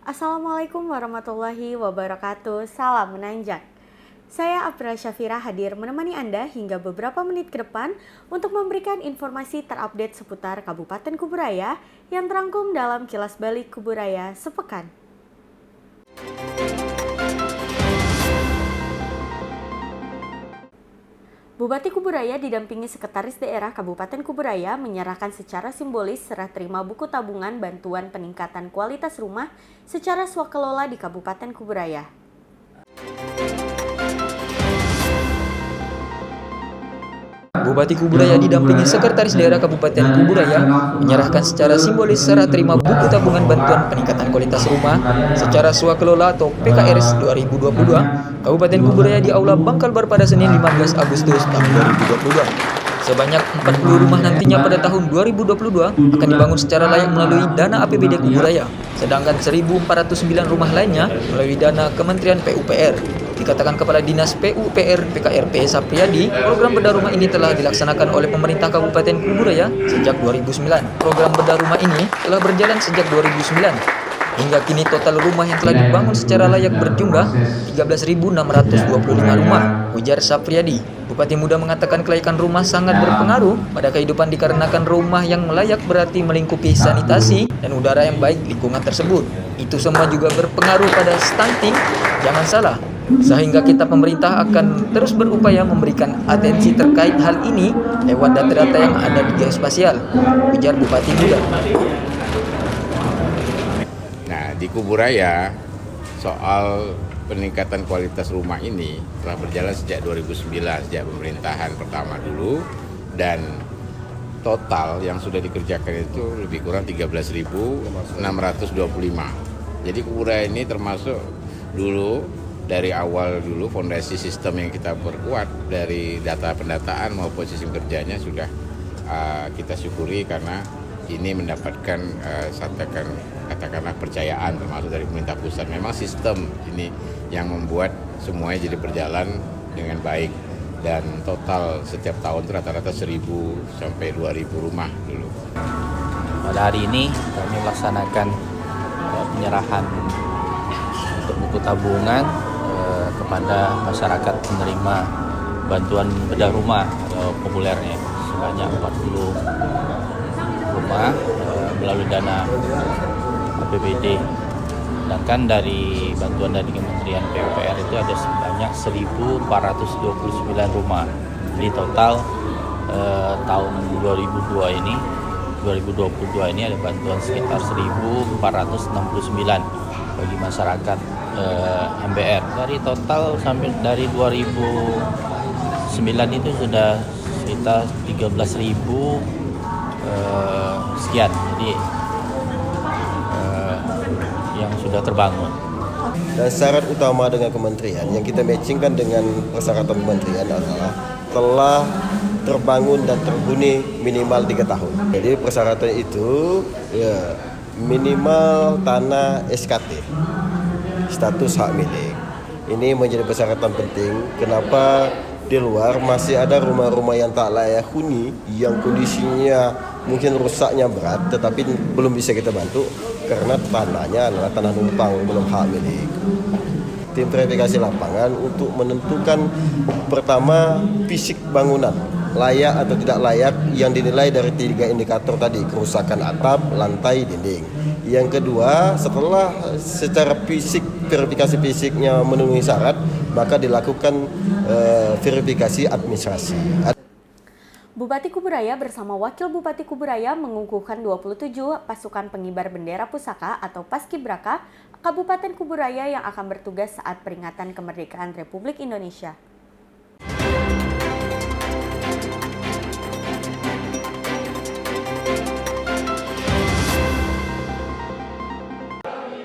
Assalamualaikum warahmatullahi wabarakatuh. Salam menanjak. Saya Apra Syafira hadir menemani Anda hingga beberapa menit ke depan untuk memberikan informasi terupdate seputar Kabupaten Kuburaya yang terangkum dalam Kilas Balik Kuburaya sepekan. Bupati Kuburaya didampingi Sekretaris Daerah Kabupaten Kuburaya menyerahkan secara simbolis serah terima buku tabungan bantuan peningkatan kualitas rumah secara swakelola di Kabupaten Kuburaya. Bupati Kuburaya didampingi Sekretaris Daerah Kabupaten Kuburaya menyerahkan secara simbolis serah terima buku tabungan bantuan peningkatan kualitas rumah secara swakelola atau PKRS 2022 Kabupaten Kuburaya di Aula Bangkalbar pada Senin 15 Agustus tahun 2022. Sebanyak 40 rumah nantinya pada tahun 2022 akan dibangun secara layak melalui dana APBD Kuburaya, sedangkan 1.409 rumah lainnya melalui dana Kementerian PUPR. Dikatakan Kepala Dinas PUPR PKRP Sapriyadi, program bedah rumah ini telah dilaksanakan oleh pemerintah Kabupaten Kuburaya sejak 2009. Program bedah rumah ini telah berjalan sejak 2009. Hingga kini total rumah yang telah dibangun secara layak berjumlah 13.625 rumah, ujar Sapriyadi. Bupati Muda mengatakan kelayakan rumah sangat berpengaruh pada kehidupan dikarenakan rumah yang layak berarti melingkupi sanitasi dan udara yang baik lingkungan tersebut. Itu semua juga berpengaruh pada stunting, jangan salah. Sehingga kita pemerintah akan terus berupaya memberikan atensi terkait hal ini lewat data-data yang ada di geospasial, ujar Bupati Muda. Nah, di Kuburaya soal peningkatan kualitas rumah ini telah berjalan sejak 2009, sejak pemerintahan pertama dulu, dan total yang sudah dikerjakan itu lebih kurang 13.625. Jadi Kuburaya ini termasuk dulu dari awal dulu fondasi sistem yang kita perkuat dari data pendataan maupun sistem kerjanya sudah kita syukuri karena ini mendapatkan katakanlah percayaan termasuk dari pemerintah pusat. Memang sistem ini yang membuat semuanya jadi berjalan dengan baik, dan total setiap tahun itu rata-rata 1.000 sampai 2.000 rumah dulu. Pada hari ini kami melaksanakan penyerahan untuk buku tabungan kepada masyarakat penerima bantuan bedah rumah atau populernya sebanyak 40 rumah melalui dana APBD. Sedangkan dari bantuan dari Kementerian PUPR itu ada sebanyak 1.429 rumah. Jadi total tahun 2022 ini ada bantuan sekitar 1.469 bagi masyarakat MBR. Dari total sampai dari 2009 itu sudah sekitar 13.000 sekian. Jadi yang sudah terbangun. Dan syarat utama dengan kementerian yang kita matchingkan dengan persyaratan kementerian adalah telah terbangun dan terhuni minimal 3 tahun. Jadi persyaratan itu ya, minimal tanah SKT, status hak milik. Ini menjadi persyaratan penting. Kenapa di luar masih ada rumah-rumah yang tak layak huni, yang kondisinya mungkin rusaknya berat, tetapi belum bisa kita bantu karena tanahnya adalah tanah numpang, belum hak milik. Tim verifikasi lapangan untuk menentukan pertama fisik bangunan, layak atau tidak layak, yang dinilai dari 3 indikator tadi, kerusakan atap, lantai, dinding. Yang kedua, setelah secara fisik, verifikasi fisiknya memenuhi syarat, maka dilakukan verifikasi administrasi. Bupati Kuburaya bersama Wakil Bupati Kuburaya mengukuhkan 27 pasukan pengibar bendera pusaka atau Paskibraka Kabupaten Kuburaya yang akan bertugas saat peringatan kemerdekaan Republik Indonesia.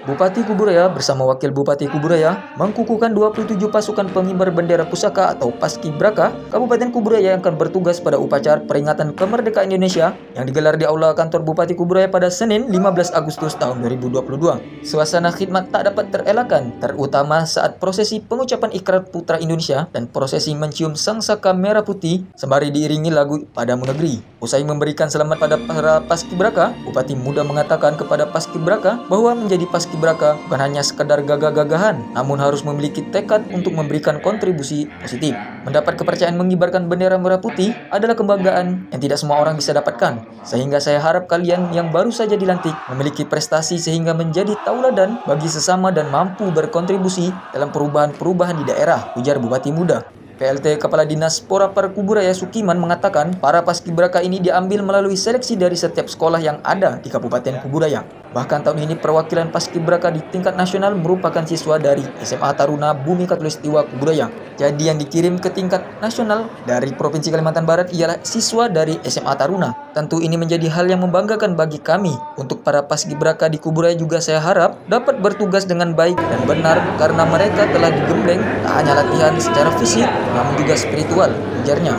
Bupati Kuburaya bersama Wakil Bupati Kuburaya mengkukuhkan 27 pasukan pengibar bendera pusaka atau Paskibraka Kabupaten Kuburaya yang akan bertugas pada upacara peringatan kemerdekaan Indonesia yang digelar di Aula Kantor Bupati Kuburaya pada Senin 15 Agustus tahun 2022. Suasana khidmat tak dapat terelakkan, terutama saat prosesi pengucapan Ikrar Putra Indonesia dan prosesi mencium sangsaka merah putih sembari diiringi lagu Padamu Negeri. Usai memberikan selamat pada para Paskibraka, Bupati Muda mengatakan kepada Paskibraka bahwa menjadi Paskibraka paskibraka bukan hanya sekedar gagah-gagahan, namun harus memiliki tekad untuk memberikan kontribusi positif. Mendapat kepercayaan mengibarkan bendera merah putih adalah kebanggaan yang tidak semua orang bisa dapatkan. Sehingga saya harap kalian yang baru saja dilantik memiliki prestasi sehingga menjadi tauladan bagi sesama dan mampu berkontribusi dalam perubahan-perubahan di daerah, ujar Bupati Muda. PLT Kepala Dinas Porapar Kuburaya Sukiman mengatakan para paskibraka ini diambil melalui seleksi dari setiap sekolah yang ada di Kabupaten Kuburaya. Bahkan tahun ini perwakilan paskibraka di tingkat nasional merupakan siswa dari SMA Taruna Bumi Khatulistiwa Kuburaya. Jadi yang dikirim ke tingkat nasional dari Provinsi Kalimantan Barat ialah siswa dari SMA Taruna. Tentu ini menjadi hal yang membanggakan bagi kami. Untuk para paskibraka di Kuburaya juga saya harap dapat bertugas dengan baik dan benar karena mereka telah digembleng tak hanya latihan secara fisik namun juga spiritual, ujarnya.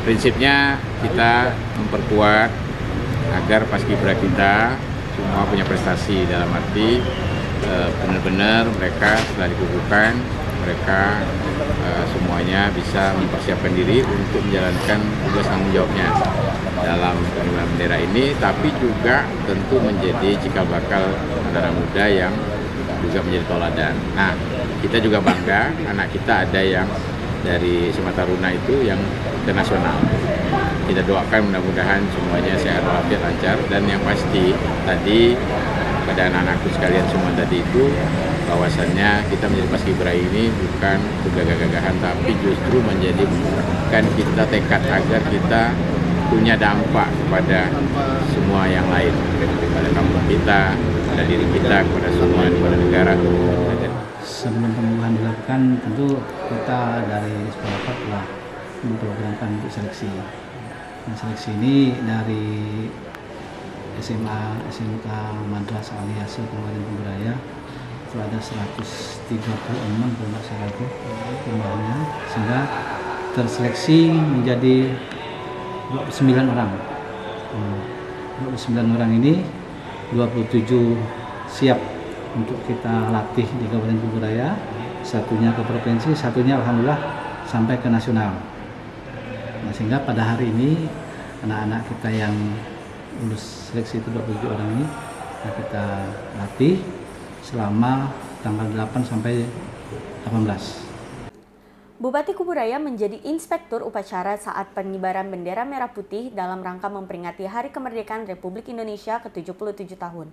Prinsipnya kita memperkuat agar paskibra kita semua punya prestasi, dalam arti benar-benar mereka setelah dikukuhkan mereka semuanya bisa mempersiapkan diri untuk menjalankan tugas tanggung jawabnya dalam pengibaran bendera ini, tapi juga tentu menjadi cikal bakal anak muda yang juga menjadi tauladan. Nah, kita juga bangga anak kita ada yang dari SMA Taruna itu yang ke nasional. Kita doakan mudah-mudahan semuanya sehat walafiat lancar, dan yang pasti tadi pada anak-anakku sekalian semua tadi itu bahwasannya kita menjadi paskibra ini bukan gagah-gagahan tapi justru menjadikan kita tekad agar kita punya dampak kepada semua yang lain, kepada kampung kita, pada diri kita, kepada semua, kepada negara. Sebelum pembukaan dilakukan, tentu kita dari Porapar telah memprogramkan untuk seleksi. Nah, seleksi ini dari SMA, SMK Madrasah Al-Yasin Kabupaten Kuburaya itu ada 136 kalau nggak salah itu jumlahnya, sehingga terseleksi menjadi 29 orang. 29 orang ini 27 siap untuk kita latih di Kabupaten Kuburaya, satunya ke provinsi, satunya alhamdulillah sampai ke nasional. Nah, sehingga pada hari ini anak-anak kita yang lulus seleksi itu 27 orang ini kita latih selama tanggal 8 sampai 18. Bupati Kuburaya menjadi inspektur upacara saat pengibaran bendera merah putih dalam rangka memperingati Hari Kemerdekaan Republik Indonesia ke-77 tahun.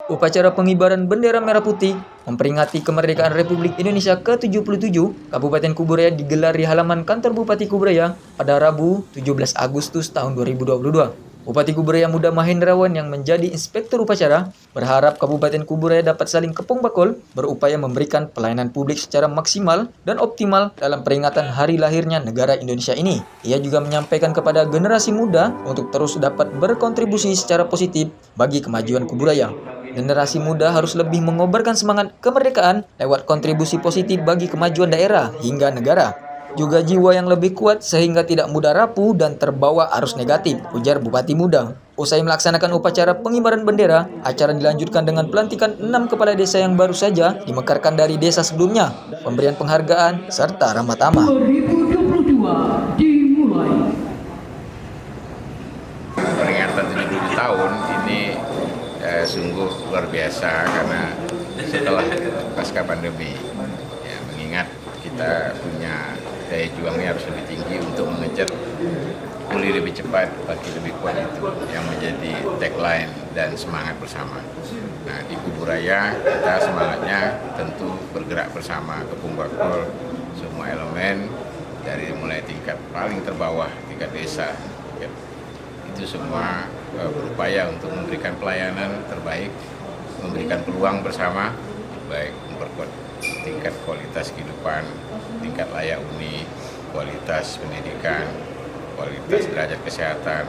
Upacara pengibaran bendera merah putih memperingati kemerdekaan Republik Indonesia ke-77 Kabupaten Kuburaya digelar di halaman kantor Bupati Kuburaya pada Rabu 17 Agustus tahun 2022. Bupati Kuburaya Muda Mahendrawan yang menjadi inspektur upacara berharap Kabupaten Kuburaya dapat saling kepong bakol berupaya memberikan pelayanan publik secara maksimal dan optimal dalam peringatan hari lahirnya negara Indonesia ini. Ia juga menyampaikan kepada generasi muda untuk terus dapat berkontribusi secara positif bagi kemajuan Kuburaya. Generasi muda harus lebih mengobarkan semangat kemerdekaan lewat kontribusi positif bagi kemajuan daerah hingga negara. Juga jiwa yang lebih kuat sehingga tidak mudah rapuh dan terbawa arus negatif, ujar Bupati Muda. Usai melaksanakan upacara pengibaran bendera, acara dilanjutkan dengan pelantikan 6 kepala desa yang baru saja dimekarkan dari desa sebelumnya, pemberian penghargaan, serta ramah tamah. 2022 dimulai. Peringatan 77 tahun ini sungguh luar biasa karena setelah pasca pandemi, ya, mengingat kita punya daya juangnya harus lebih tinggi untuk mengejar pulih lebih cepat, bagi lebih kuat, itu yang menjadi tagline dan semangat bersama. Nah, di Kuburaya kita semangatnya tentu bergerak bersama, kepung bakol semua elemen dari mulai tingkat paling terbawah, tingkat desa, ya, itu semua berupaya untuk memberikan pelayanan terbaik, memberikan peluang bersama, baik memperkuat tingkat kualitas kehidupan, tingkat layak huni, kualitas pendidikan, kualitas derajat kesehatan,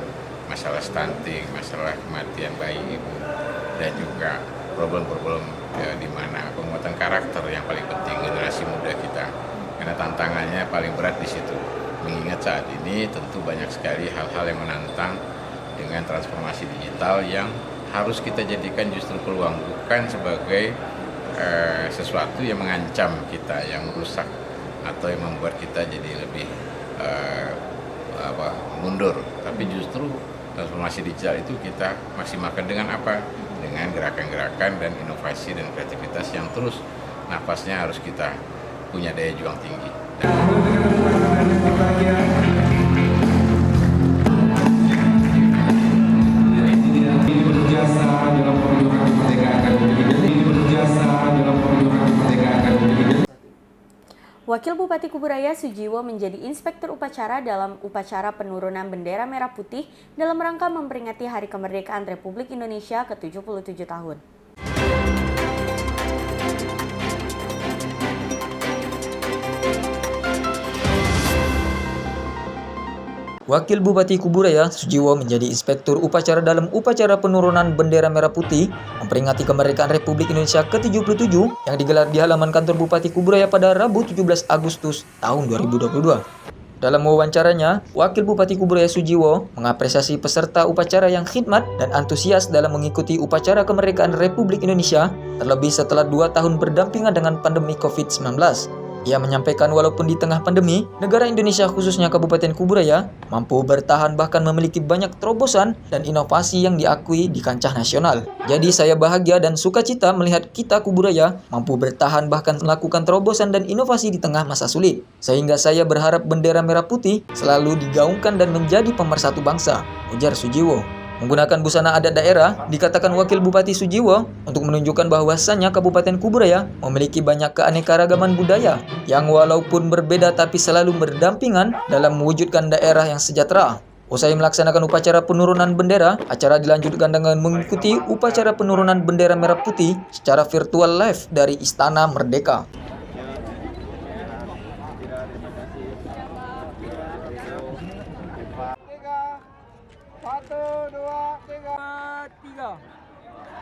masalah stunting, masalah kematian bayi ibu, dan juga problem-problem di mana penguatan karakter yang paling penting generasi muda kita. Karena tantangannya paling berat di situ. Mengingat saat ini tentu banyak sekali hal-hal yang menantang dengan transformasi digital yang harus kita jadikan justru peluang, bukan sebagai sesuatu yang mengancam kita, yang merusak atau yang membuat kita jadi lebih eh, mundur, tapi justru transformasi digital itu kita maksimalkan dengan apa? Dengan gerakan-gerakan dan inovasi dan kreativitas yang terus napasnya harus kita punya daya juang tinggi. Wakil Bupati Kuburaya Sujiwo menjadi inspektur upacara dalam upacara penurunan bendera merah putih dalam rangka memperingati Hari Kemerdekaan Republik Indonesia ke-77 tahun. Wakil Bupati Kuburaya Sujiwo menjadi inspektur upacara dalam upacara penurunan bendera merah putih memperingati kemerdekaan Republik Indonesia ke-77 yang digelar di halaman kantor Bupati Kuburaya pada Rabu 17 Agustus tahun 2022. Dalam wawancaranya, Wakil Bupati Kuburaya Sujiwo mengapresiasi peserta upacara yang khidmat dan antusias dalam mengikuti upacara kemerdekaan Republik Indonesia, terlebih setelah 2 tahun berdampingan dengan pandemi COVID-19. Ia menyampaikan walaupun di tengah pandemi, negara Indonesia khususnya Kabupaten Kuburaya mampu bertahan bahkan memiliki banyak terobosan dan inovasi yang diakui di kancah nasional. Jadi saya bahagia dan sukacita melihat kita Kuburaya mampu bertahan bahkan melakukan terobosan dan inovasi di tengah masa sulit. Sehingga saya berharap bendera merah putih selalu digaungkan dan menjadi pemersatu bangsa, ujar Sujiwo. Menggunakan busana adat daerah, dikatakan Wakil Bupati Sujiwo untuk menunjukkan bahwasannya Kabupaten Kuburaya memiliki banyak keanekaragaman budaya yang walaupun berbeda tapi selalu berdampingan dalam mewujudkan daerah yang sejahtera. Usai melaksanakan upacara penurunan bendera, acara dilanjutkan dengan mengikuti upacara penurunan bendera merah putih secara virtual live dari Istana Merdeka.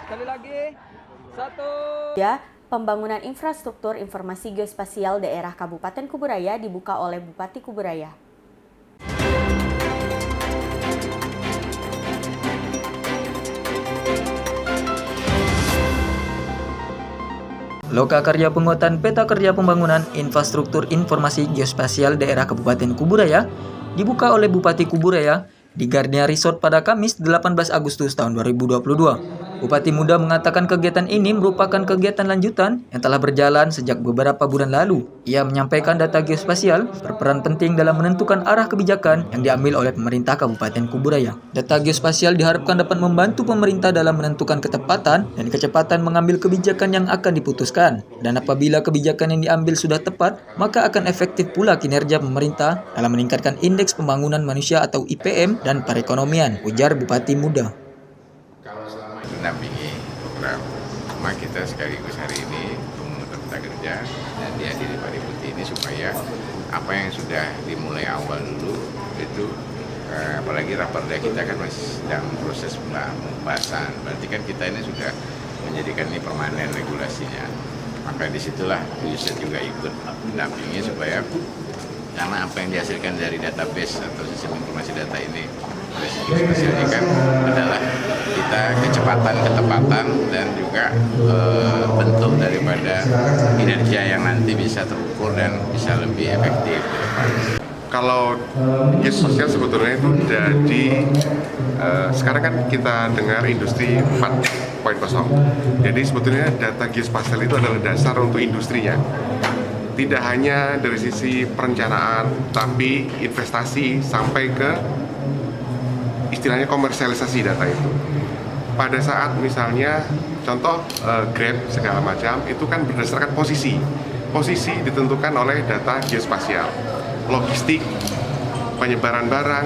Sekali lagi. 1. Ya, pembangunan infrastruktur informasi geospasial daerah Kabupaten Kuburaya dibuka oleh Bupati Kuburaya. Lokakarya penguatan peta kerja pembangunan infrastruktur informasi geospasial daerah Kabupaten Kuburaya dibuka oleh Bupati Kuburaya di Garnia Resort pada Kamis 18 Agustus tahun 2022. Bupati Muda mengatakan kegiatan ini merupakan kegiatan lanjutan yang telah berjalan sejak beberapa bulan lalu. Ia menyampaikan data geospasial berperan penting dalam menentukan arah kebijakan yang diambil oleh pemerintah Kabupaten Kuburaya. Data geospasial diharapkan dapat membantu pemerintah dalam menentukan ketepatan dan kecepatan mengambil kebijakan yang akan diputuskan. Dan apabila kebijakan yang diambil sudah tepat, maka akan efektif pula kinerja pemerintah dalam meningkatkan indeks pembangunan manusia atau IPM dan perekonomian, ujar Bupati Muda. Mendampingi program, cuma kita sekaligus hari ini mengutuk peta kerja dan dihadiri Pak Deputi ini supaya apa yang sudah dimulai awal dulu itu apalagi raperda kita kan masih sedang proses pembahasan, berarti kan kita ini sudah menjadikan ini permanen regulasinya, maka disitulah Yusuf juga ikut mendampingi supaya karena apa yang dihasilkan dari database atau sistem informasi data ini spesialnya kan adalah kita kecepatan, ketepatan dan juga bentuk daripada kinerja yang nanti bisa terukur dan bisa lebih efektif ke depan. Kalau geososial sebetulnya itu jadi sekarang kan kita dengar industri 4.0. Jadi sebetulnya data geospasial itu adalah dasar untuk industrinya. Tidak hanya dari sisi perencanaan, tapi investasi sampai ke istilahnya komersialisasi data itu. Pada saat misalnya contoh Grab segala macam itu kan berdasarkan posisi. Posisi ditentukan oleh data geospasial. Logistik, penyebaran barang,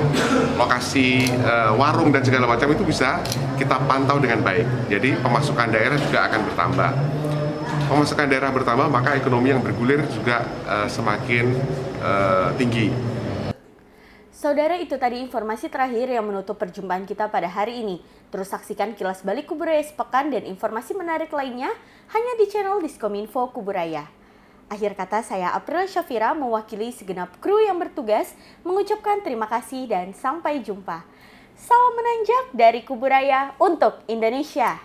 lokasi warung dan segala macam itu bisa kita pantau dengan baik. Jadi pemasukan daerah juga akan bertambah. Pemasukan daerah bertambah, maka ekonomi yang bergulir juga semakin tinggi. Saudara, itu tadi informasi terakhir yang menutup perjumpaan kita pada hari ini. Terus saksikan Kilas Balik Kuburaya sepekan dan informasi menarik lainnya hanya di channel Diskominfo Kuburaya. Akhir kata, saya April Syafira mewakili segenap kru yang bertugas mengucapkan terima kasih dan sampai jumpa. Salam menanjak dari Kuburaya untuk Indonesia.